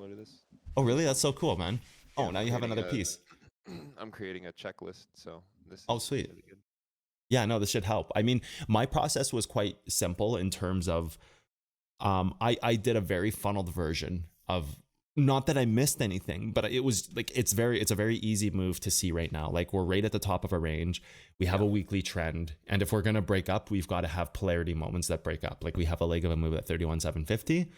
downloaded this. Oh, really? That's so cool, man. Yeah, Oh, now you have another piece. I'm creating a checklist, so this Oh, is sweet. really good. Yeah, no, this should help. I mean, my process was quite simple in terms of I did a very funneled version of, not that I missed anything, but it was like it's a very easy move to see right now. Like we're right at the top of a range. We have Yeah, a weekly trend, and if we're gonna break up, we've got to have polarity moments that break up. Like we have a leg of a move at 31,750.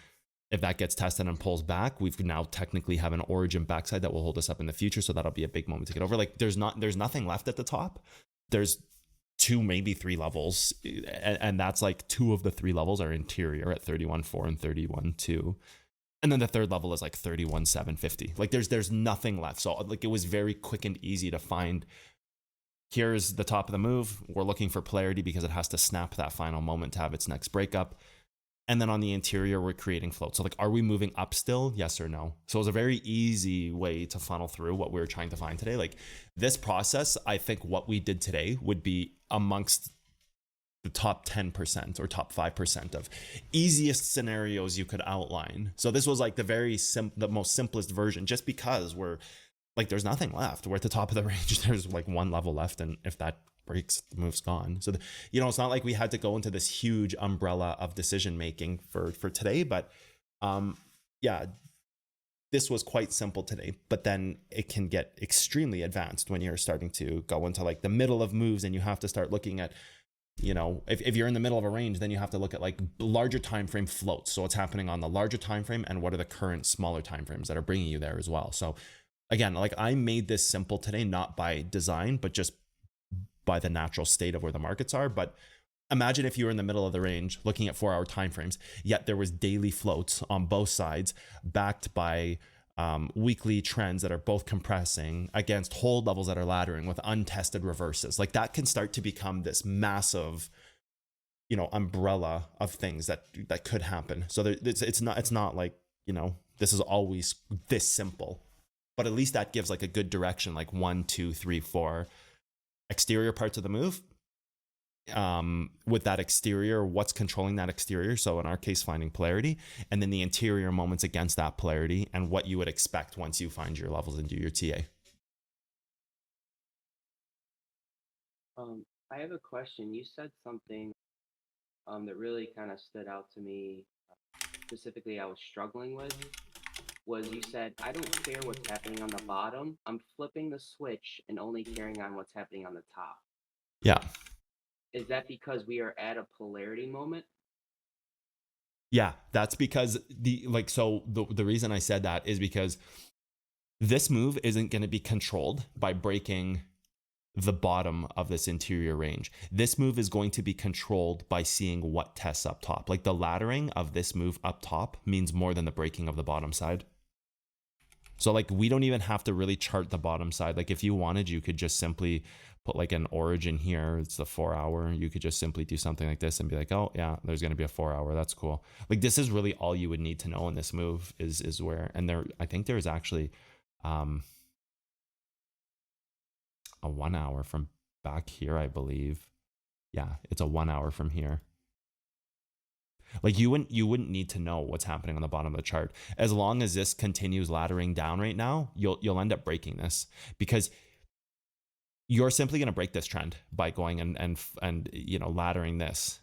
If that gets tested and pulls back, we've now technically have an origin backside that will hold us up in the future. So that'll be a big moment to get over. Like there's nothing left at the top. There's two, maybe three levels. And that's like two of the three levels are interior at 31.4 and 31.2. And then the third level is like 31,750. Like there's nothing left. So like it was very quick and easy to find. Here's the top of the move. We're looking for polarity because it has to snap that final moment to have its next breakup. And then on the interior, we're creating float. So like, are we moving up still? Yes or no? So it was a very easy way to funnel through what we were trying to find today. Like this process, I think what we did today would be amongst the top 10% or top 5% of easiest scenarios you could outline. So this was like the most simplest version, just because we're like, there's nothing left. We're at the top of the range. There's like one level left. And if that breaks, the move's gone. So, it's not like we had to go into this huge umbrella of decision making for today, but yeah, this was quite simple today, but then it can get extremely advanced when you're starting to go into like the middle of moves and you have to start looking at, if you're in the middle of a range, then you have to look at like larger time frame floats. So what's happening on the larger time frame and what are the current smaller time frames that are bringing you there as well. So again, like I made this simple today, not by design, but just by the natural state of where the markets are. But imagine if you were in the middle of the range looking at 4 hour timeframes, yet there was daily floats on both sides backed by weekly trends that are both compressing against hold levels that are laddering with untested reverses. Like that can start to become this massive, umbrella of things that could happen. So it's not like, this is always this simple, but at least that gives like a good direction, like 1, 2, 3, 4 exterior parts of the move. With that exterior, what's controlling that exterior? So in our case, finding polarity, and then the interior moments against that polarity, and what you would expect once you find your levels and do your TA. I have a question. You said something that really kind of stood out to me. Specifically, I was struggling with was you said, I don't care what's happening on the bottom. I'm flipping the switch and only caring on what's happening on the top. Yeah. Is that because we are at a polarity moment? Yeah, that's because the reason I said that is because this move isn't going to be controlled by breaking the bottom of this interior range. This move is going to be controlled by seeing what tests up top. Like the laddering of this move up top means more than the breaking of the bottom side. So like we don't even have to really chart the bottom side. Like if you wanted, you could just simply put like an origin here. It's the 4 hour. You could just simply do something like this and be like, oh yeah, there's going to be a 4 hour. That's cool. Like this is really all you would need to know in this move is where, and I think there's actually a 1 hour from back here, I believe. Yeah, it's a 1 hour from here. Like you wouldn't need to know what's happening on the bottom of the chart. As long as this continues laddering down right now, you'll end up breaking this, because you're simply going to break this trend by going and laddering this,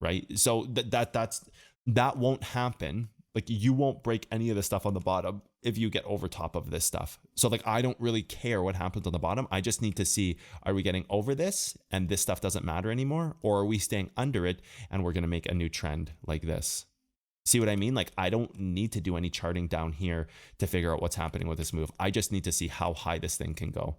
right? So that won't happen. Like you won't break any of the stuff on the bottom if you get over top of this stuff. So like I don't really care what happens on the bottom. I just need to see, are we getting over this and this stuff doesn't matter anymore, or are we staying under it and we're going to make a new trend like this? See what I mean? Like I don't need to do any charting down here to figure out what's happening with this move. I just need to see how high this thing can go.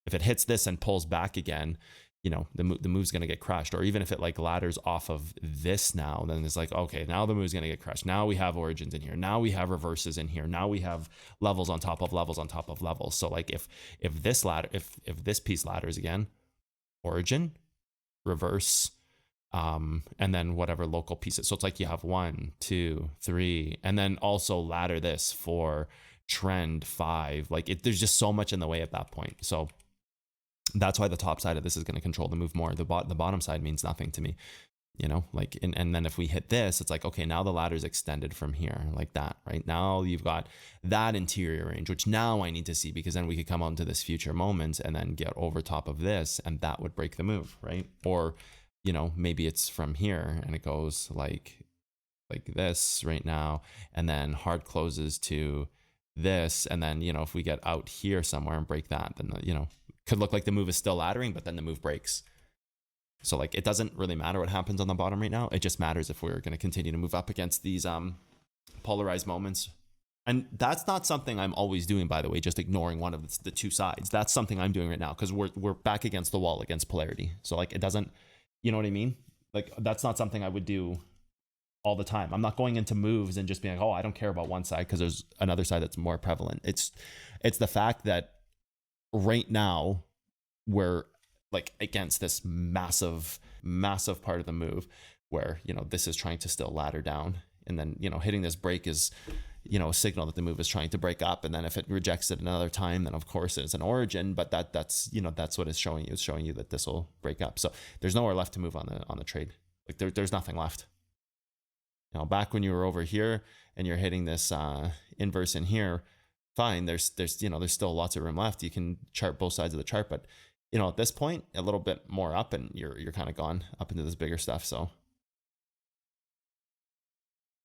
If it hits this and pulls back again, the move's going to get crushed. Or even if it like ladders off of this now, then it's like, okay, now the move's going to get crushed. Now we have origins in here. Now we have reverses in here. Now we have levels on top of levels on top of levels. So like if this piece ladders again, origin, reverse, and then whatever local pieces. So it's like you have 1, 2, 3, and then also ladder this for trend 5. Like there's just so much in the way at that point. So that's why the top side of this is going to control the move more. The bottom side means nothing to me. you know, like, and then if we hit this, it's like, okay, now the ladder's extended from here like that, right? Now you've got that interior range, which now I need to see, because then we could come on to this future moment and then get over top of this, and that would break the move, right? Or, you know, maybe it's from here and it goes like this right now, and then hard closes to this, and then, you know, if we get out here somewhere and break that, then, you know, could look like the move is still laddering, but then the move breaks. So like, it doesn't really matter what happens on the bottom right now. It just matters if we're going to continue to move up against these polarized moments. And that's not something I'm always doing, by the way, just ignoring one of the two sides. That's something I'm doing right now because we're back against the wall against polarity. So like, it doesn't, you know what I mean? Like, that's not something I would do all the time. I'm not going into moves and just being like, oh, I don't care about one side because there's another side that's more prevalent. It's the fact that right now we're like against this massive part of the move where, you know, this is trying to still ladder down, and then, you know, hitting this break is, you know, a signal that the move is trying to break up. And then if it rejects it another time, then of course it's an origin, but that's, you know, that's what it's showing you. It's showing you that this will break up. So there's nowhere left to move on the trade. Like there's nothing left. You know, back when you were over here and you're hitting this inverse in here, fine. There's you know, there's still lots of room left. You can chart both sides of the chart, but, you know, at this point, a little bit more up and you're kind of gone up into this bigger stuff. So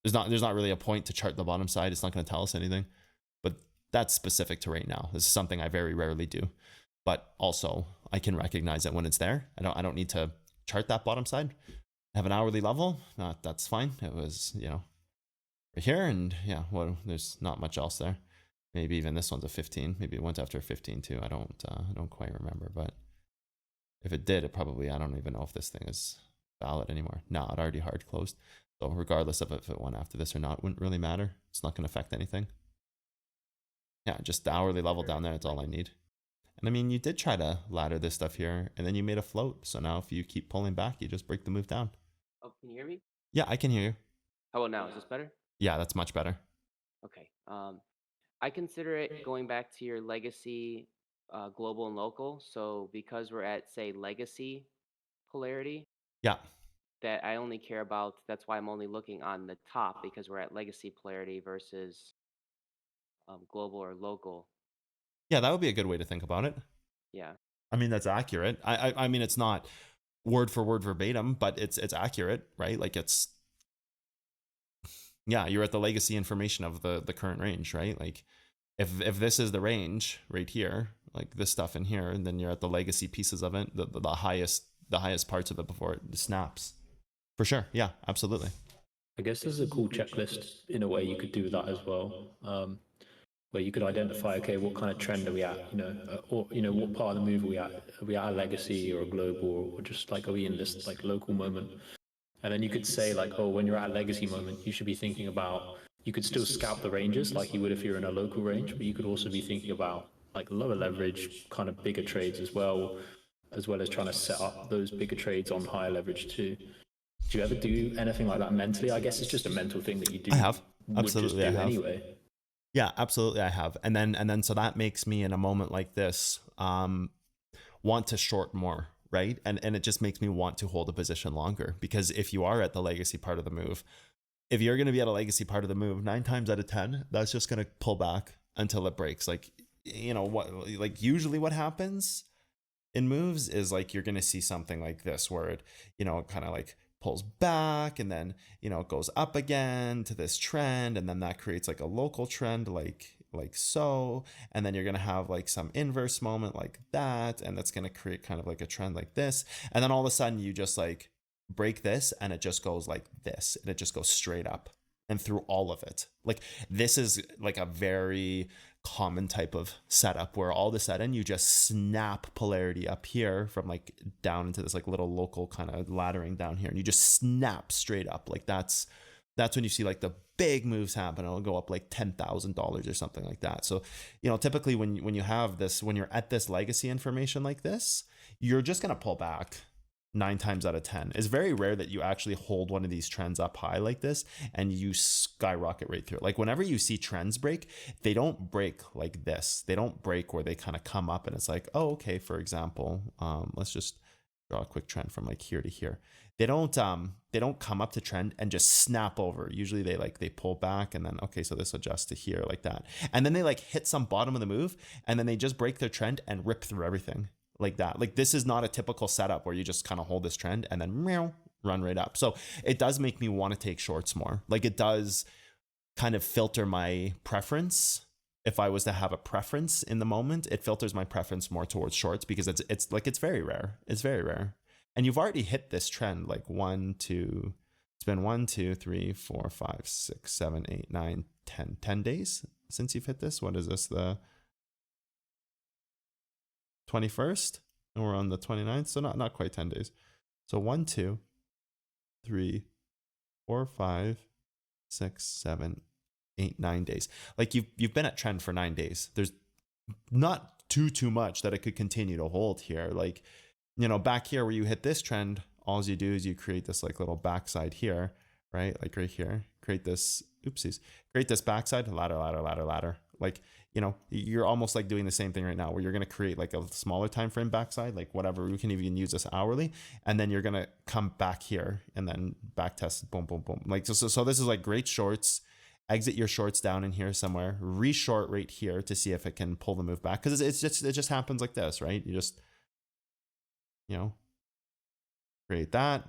there's not really a point to chart the bottom side. It's not going to tell us anything, but that's specific to right now. This is something I very rarely do, but also I can recognize it when it's there. I don't need to chart that bottom side. Have an hourly level. That's fine. It was, you know, right here, and yeah, well, there's not much else there. Maybe even this one's a 15. Maybe it went after 15 too. I don't quite remember, but if it did, it probably, I don't even know if this thing is valid anymore. No, it already hard closed. So regardless of if it went after this or not, it wouldn't really matter. It's not going to affect anything. Yeah, just the hourly level down there. That's all I need. And I mean, you did try to ladder this stuff here, and then you made a float. So now if you keep pulling back, you just break the move down. Oh, can you hear me? Yeah, I can hear you. How about now? Is this better? Yeah, that's much better. Okay. I consider it going back to your legacy, global and local. So because we're at, say, legacy polarity, Yeah. that I only care about, that's why I'm only looking on the top, because we're at legacy polarity versus global or local. Yeah, that would be a good way to think about it. Yeah. I mean, that's accurate. I mean, it's not word for word verbatim, but it's accurate, right? Like it's, yeah, you're at the legacy information of the current range, right? Like if this is the range right here, like this stuff in here, and then you're at the legacy pieces of it, the highest parts of it before it snaps. For sure. Yeah, absolutely. I guess there's a cool checklist in a way you could do that as well, where you could identify, okay, what kind of trend are we at, or what part of the move are we at? Are we at a legacy or a global, or just like, are we in this like local moment? And then you could say like, oh, when you're at a legacy moment, you should be thinking about, you could still scout the ranges like you would if you're in a local range, but you could also be thinking about like lower leverage, kind of bigger trades as well as trying to set up those bigger trades on higher leverage too. Do you ever do anything like that mentally? I guess it's just a mental thing that you do. I have. Absolutely, I have. Anyway. Yeah, absolutely, I have. And then so that makes me in a moment like this want to short more, right? And it just makes me want to hold a position longer, because if you are at the legacy part of the move, if you're going to be at a legacy part of the move, 9 times out of 10, that's just going to pull back until it breaks. Like, like usually what happens in moves is like you're going to see something like this where it, kind of like pulls back, and then, it goes up again to this trend, and then that creates like a local trend like so, and then you're going to have like some inverse moment like that, and that's going to create kind of like a trend like this, and then all of a sudden you just like break this and it just goes like this, and it just goes straight up and through all of it. Like this is like a very common type of setup where all of a sudden you just snap polarity up here from like down into this like little local kind of laddering down here, and you just snap straight up. Like that's when you see like the big moves happen. It'll go up like $10,000 or something like that. So, typically when you have this, when you're at this legacy information like this, you're just going to pull back 9 times out of 10. It's very rare that you actually hold one of these trends up high like this and you skyrocket right through. Like whenever you see trends break, they don't break like this. They don't break where they kind of come up and it's like, oh, okay, for example, let's just draw a quick trend from like here to here. They don't come up to trend and just snap over. Usually they pull back and then, okay, so this adjusts to here like that. And then they like hit some bottom of the move and then they just break their trend and rip through everything like that. Like this is not a typical setup where you just kind of hold this trend and then meow, run right up. So it does make me want to take shorts more. Like it does kind of filter my preference. If I was to have a preference in the moment, it filters my preference more towards shorts because it's very rare. It's very rare. And you've already hit this trend like 1, 2, it's been 1, 2, 3, 4, 5, 6, 7, 8, 9, 10 days since you've hit this. What is this? The 21st? And we're on the 29th. So not quite 10 days. So 1, 2, 3, 4, 5, 6, 7, 8, 9 days. Like you've been at trend for 9 days. There's not too much that it could continue to hold here. Like, you know, back here where you hit this trend, all you do is you create this like little backside here, right? Like right here, create this, oopsies, create this backside, ladder. Like, you know, you're almost like doing the same thing right now where you're going to create like a smaller time frame backside, like whatever, we can even use this hourly. And then you're going to come back here and then back test, boom, boom, boom. Like, so this is like great shorts. Exit your shorts down in here somewhere, reshort right here to see if it can pull the move back. Cause it just happens like this, right? You just, you know, create that,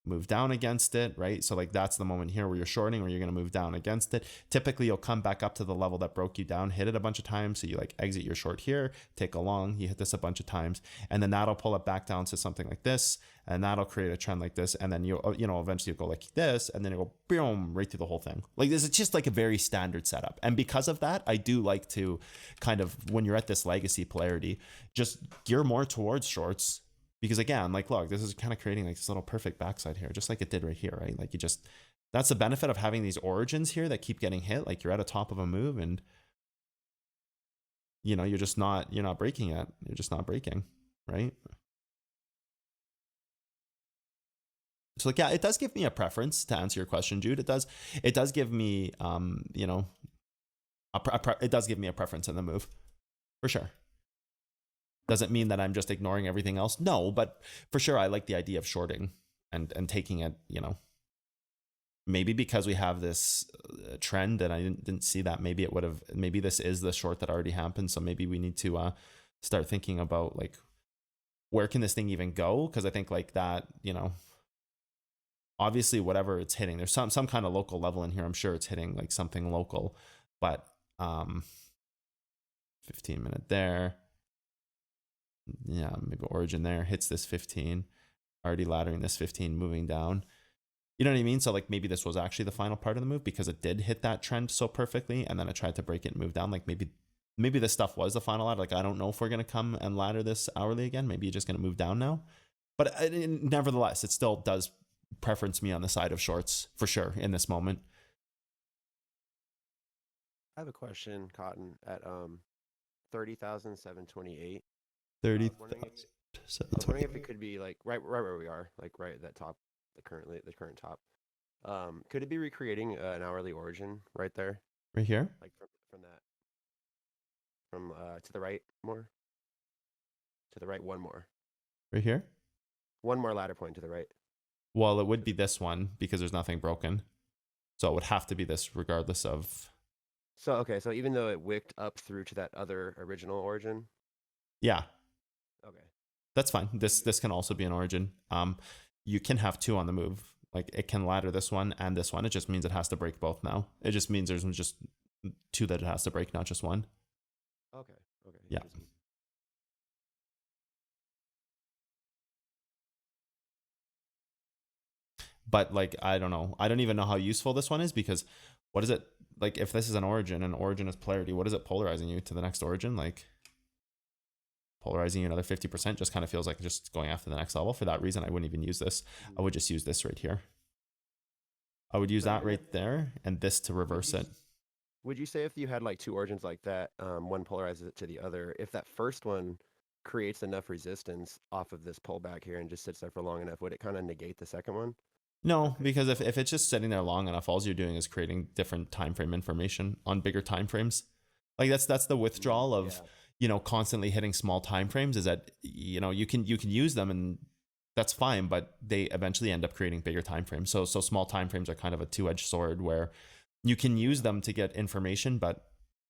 move down against it, right? So like that's the moment here where you're shorting or you're going to move down against it. Typically you'll come back up to the level that broke you down, hit it a bunch of times. So you like exit your short here, take a long, you hit this a bunch of times, and then that'll pull it back down to something like this. And that'll create a trend like this. And then eventually you'll go like this and then it'll go boom, right through the whole thing. Like this is just like a very standard setup. And because of that, I do like to kind of, when you're at this legacy polarity, just gear more towards shorts. Because again, like, look, this is kind of creating like this little perfect backside here, just like it did right here, right? Like that's the benefit of having these origins here that keep getting hit. Like you're at a top of a move and, you know, you're not breaking it. You're just not breaking, right? So like, yeah, it does give me a preference to answer your question, Jude. It does give me, you know, it does give me a preference in the move for sure. Doesn't mean that I'm just ignoring everything else. No, but for sure, I like the idea of shorting and taking it, you know, maybe because we have this trend and I didn't see that. Maybe maybe this is the short that already happened. So maybe we need to start thinking about like, where can this thing even go? Because I think like that, you know, obviously whatever it's hitting, there's some kind of local level in here. I'm sure it's hitting like something local, but 15-minute there. Yeah, maybe origin there hits this 15, already laddering this 15, moving down. You know what I mean? So like maybe this was actually the final part of the move because it did hit that trend so perfectly, and then I tried to break it and move down. Like maybe this stuff was the final ladder. Like I don't know if we're gonna come and ladder this hourly again. Maybe you're just gonna move down now. But nevertheless, it still does preference me on the side of shorts for sure in this moment. I have a question, Cotton, at 30,728. 30. I was wondering if it could be like right where we are, like right at that top, the current top. Could it be recreating an hourly origin right there? Right here? Like from to the right more? To the right one more. Right here? One more ladder point to the right. Well, it would be this one because there's nothing broken. So it would have to be this regardless of... So, okay, so even though it wicked up through to that other original origin? Yeah. Okay. That's fine. This can also be an origin. You can have two on the move. Like it can ladder this one and this one. It just means it has to break both now. It just means there's just two that it has to break, not just one. Okay. Yeah. But like, I don't know. I don't even know how useful this one is because what is it? Like if this is an origin and origin is polarity, what is it polarizing you to the next origin? Like polarizing you another 50% just kind of feels like just going after the next level. For that reason, I wouldn't even use this. I would just use this right here. I would use that right there and this to reverse it. Would you say if you had like two origins like that, one polarizes it to the other, if that first one creates enough resistance off of this pullback here and just sits there for long enough, would it kind of negate the second one? No, because if it's just sitting there long enough, all you're doing is creating different time frame information on bigger time frames. Like that's the withdrawal of, you know, constantly hitting small time frames is that, you know, you can use them and that's fine, but they eventually end up creating bigger time frames. So small time frames are kind of a two-edged sword where you can use them to get information, but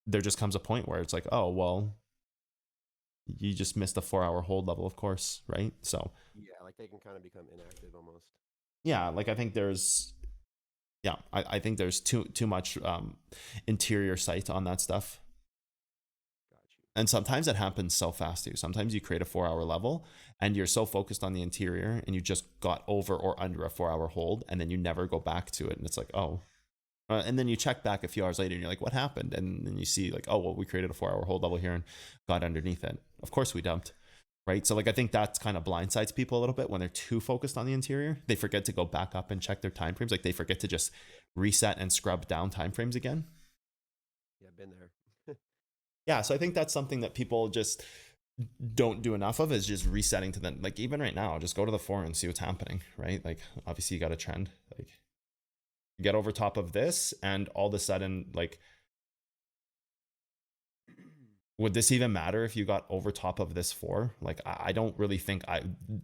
there just comes a point where it's like, oh, well, you just missed a 4-hour hold level, of course, right? So Yeah, like they can kind of become inactive almost. yeah, like I think there's I think there's too much interior sight on that stuff. Got you. And sometimes it happens so fast too. Sometimes you create a 4-hour level and you're so focused on the interior and you just got over or under a 4-hour hold and then you never go back to it. And it's like, oh, and then you check back a few hours later and you're like, what happened? And then you see like, oh, well, we created a 4-hour hold level here and got underneath it. Of course we dumped, right? So like, I think that's kind of blindsides people a little bit when they're too focused on the interior. They forget to go back up and check their time frames. Like they forget to just reset and scrub down time frames again. Yeah, been there. Yeah, so I think that's something that people just don't do enough of, is just resetting to them. Like even right now, just go to the forum and see what's happening, right? Like obviously you got a trend, like get over top of this and all of a sudden, like, would this even matter if you got over top of this 4? Like, I don't really think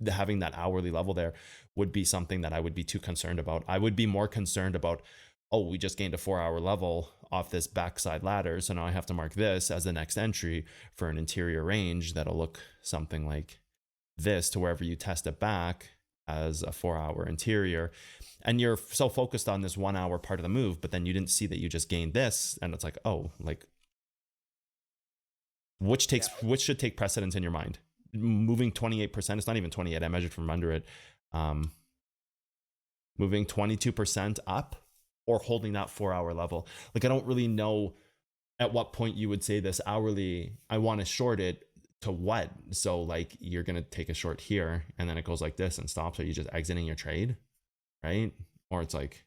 having that hourly level there would be something that I would be too concerned about. I would be more concerned about, oh, we just gained a 4-hour level off this backside ladder. So now I have to mark this as the next entry for an interior range that'll look something like this to wherever you test it back as a 4-hour interior. And you're so focused on this 1-hour part of the move, but then you didn't see that you just gained this. And it's like, oh, like, which should take precedence in your mind? Moving 28%, it's not even 28, I measured from under it. Moving 22% up or holding that 4-hour level. Like, I don't really know at what point you would say this hourly, I want to short it to what? So like, you're going to take a short here and then it goes like this and stops. Are you just exiting your trade? Right? Or it's like,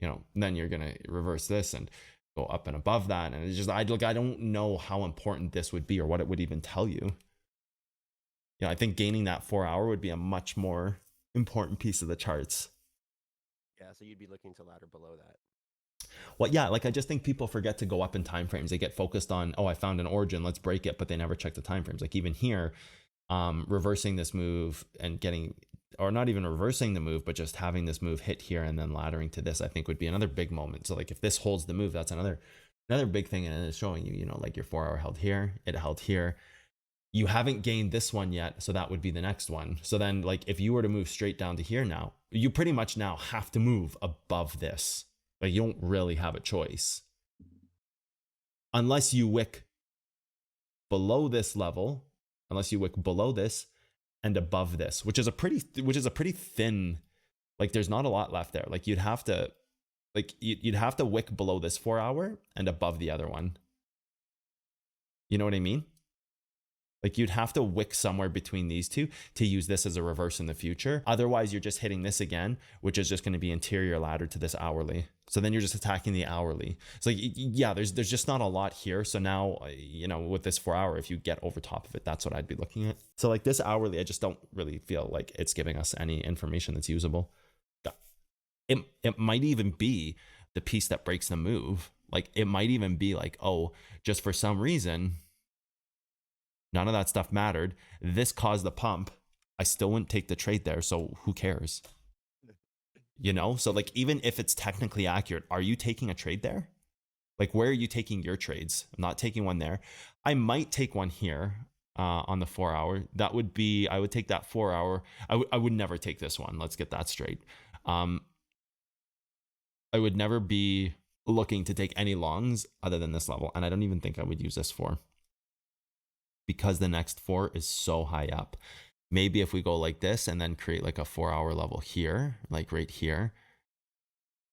you know, then you're going to reverse this and go up and above that. And it's just, I don't know how important this would be or what it would even tell you. You know, I think gaining that 4-hour would be a much more important piece of the charts. Yeah, so you'd be looking to ladder below that. Well, yeah, like I just think people forget to go up in time frames. They get focused on, oh, I found an origin, let's break it, but they never check the time frames. Like even here, reversing this move and getting, or not even reversing the move, but just having this move hit here and then laddering to this, I think would be another big moment. So like if this holds the move, that's another big thing, and it's showing you, you know, like your 4-hour held here, it held here. You haven't gained this one yet, so that would be the next one. So then like if you were to move straight down to here now, you pretty much now have to move above this. Like you don't really have a choice. Unless you wick below this level, unless you wick below this and above this, which is a pretty thin, like there's not a lot left there. Like you'd have to wick below this 4-hour and above the other one. You know what I mean? Like you'd have to wick somewhere between these two to use this as a reverse in the future. Otherwise, you're just hitting this again, which is just going to be interior ladder to this hourly. So then you're just attacking the hourly. So like, yeah, there's just not a lot here. So now, you know, with this 4-hour, if you get over top of it, that's what I'd be looking at. So like this hourly, I just don't really feel like it's giving us any information that's usable. It might even be the piece that breaks the move. Like it might even be like, oh, just for some reason, none of that stuff mattered. This caused the pump. I still wouldn't take the trade there. So who cares? You know? So like, even if it's technically accurate, are you taking a trade there? Like, where are you taking your trades? I'm not taking one there. I might take one here on the 4-hour. That would be, I would take that 4-hour. I would never take this one. Let's get that straight. I would never be looking to take any longs other than this level. And I don't even think I would use this 4. Because the next 4 is so high up. Maybe if we go like this and then create like a 4-hour level here, like right here,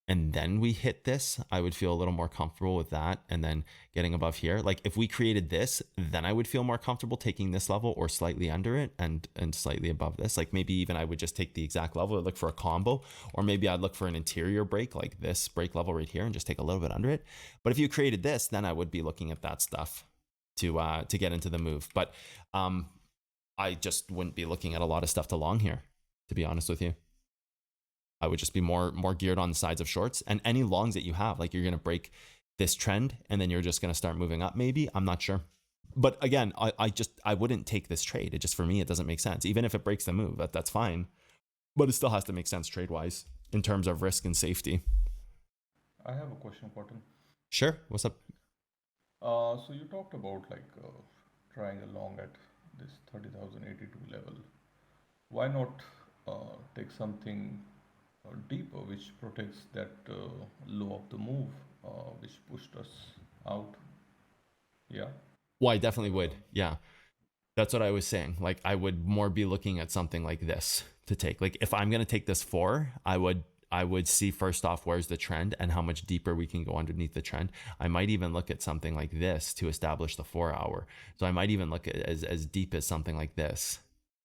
and then we hit this, I would feel a little more comfortable with that. And then getting above here, like if we created this, then I would feel more comfortable taking this level or slightly under it and slightly above this. Like maybe even I would just take the exact level, I'd look for a combo, or maybe I'd look for an interior break like this break level right here and just take a little bit under it. But if you created this, then I would be looking at that stuff to get into the move. But I just wouldn't be looking at a lot of stuff to long here, to be honest with you. I would just be more geared on the sides of shorts, and any longs that you have, like you're going to break this trend and then you're just going to start moving up. Maybe, I'm not sure. But again, I wouldn't take this trade. It just, for me, it doesn't make sense. Even if it breaks the move, that's fine. but it still has to make sense trade-wise in terms of risk and safety. I have a question, Cotton. Sure. What's up? So you talked about like trying along at this 30,082 level. Why not take something deeper, which protects that low of the move, which pushed us out? Yeah. Well, I definitely would. Yeah. That's what I was saying. Like, I would more be looking at something like this to take. Like, if I'm going to take this 4, I would see first off, where's the trend and how much deeper we can go underneath the trend. I might even look at something like this to establish the 4 hour. So I might even look at as deep as something like this,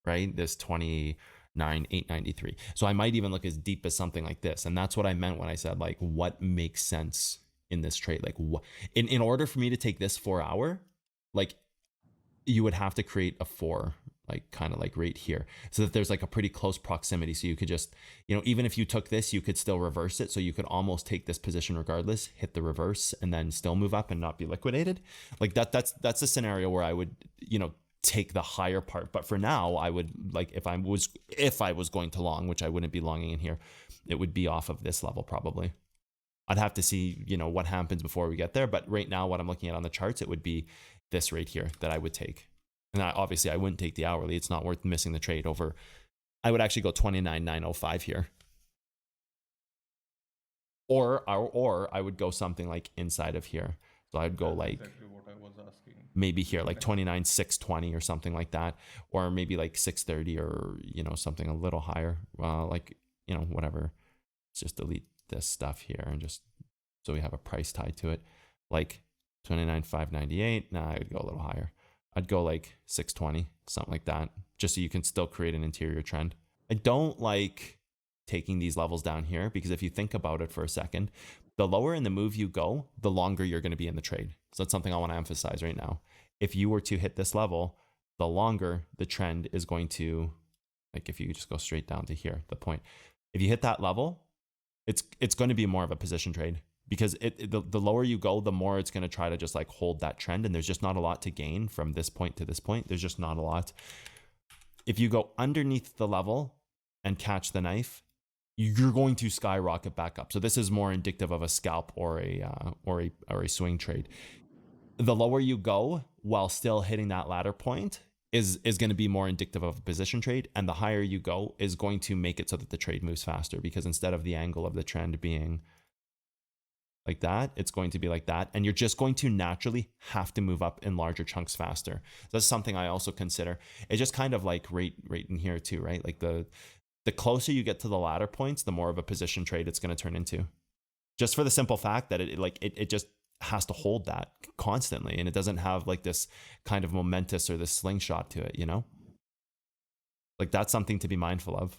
right? This 29,893. So I might even look as deep as something like this. And that's what I meant when I said, like, what makes sense in this trade? Like, what, in order for me to take this 4 hour, like, you would have to create a 4, like kind of like right here, so that there's like a pretty close proximity. So you could just, even if you took this, you could still reverse it. So you could almost take this position regardless, hit the reverse, and then still move up and not be liquidated. Like that's a scenario where I would, take the higher part. But for now, I would, like, if I was going to long, which I wouldn't be longing in here, it would be off of this level probably. I'd have to see, what happens before we get there. But right now, what I'm looking at on the charts, it would be this right here that I would take. And obviously I wouldn't take the hourly. It's not worth missing the trade over. I would actually go 29,905 here. Or I would go something like inside of here. So I'd go like exactly what I was asking. Maybe here, like 29,620 or something like that. Or maybe like 630 or, something a little higher. Like, whatever. Let's just delete this stuff here and just so we have a price tied to it. Like 29,598. Nah, I'd go a little higher. I'd go like 620, something like that, just so you can still create an interior trend. I don't like taking these levels down here because if you think about it for a second, the lower in the move you go, the longer you're going to be in the trade. So that's something I want to emphasize right now. If you were to hit this level, the longer the trend is going to, like if you just go straight down to here, the point, if you hit that level, it's going to be more of a position trade. Because the lower you go, the more it's going to try to just like hold that trend. And there's just not a lot to gain from this point to this point. There's just not a lot. If you go underneath the level and catch the knife, you're going to skyrocket back up. So this is more indicative of a scalp or a swing trade. The lower you go while still hitting that ladder point is going to be more indicative of a position trade. And the higher you go is going to make it so that the trade moves faster, because instead of the angle of the trend being like that, it's going to be like that. And you're just going to naturally have to move up in larger chunks faster. So that's something I also consider. It's just kind of like right in here too, right? Like the closer you get to the ladder points, the more of a position trade it's going to turn into. Just for the simple fact that it just has to hold that constantly. And it doesn't have like this kind of momentous or this slingshot to it, Like that's something to be mindful of.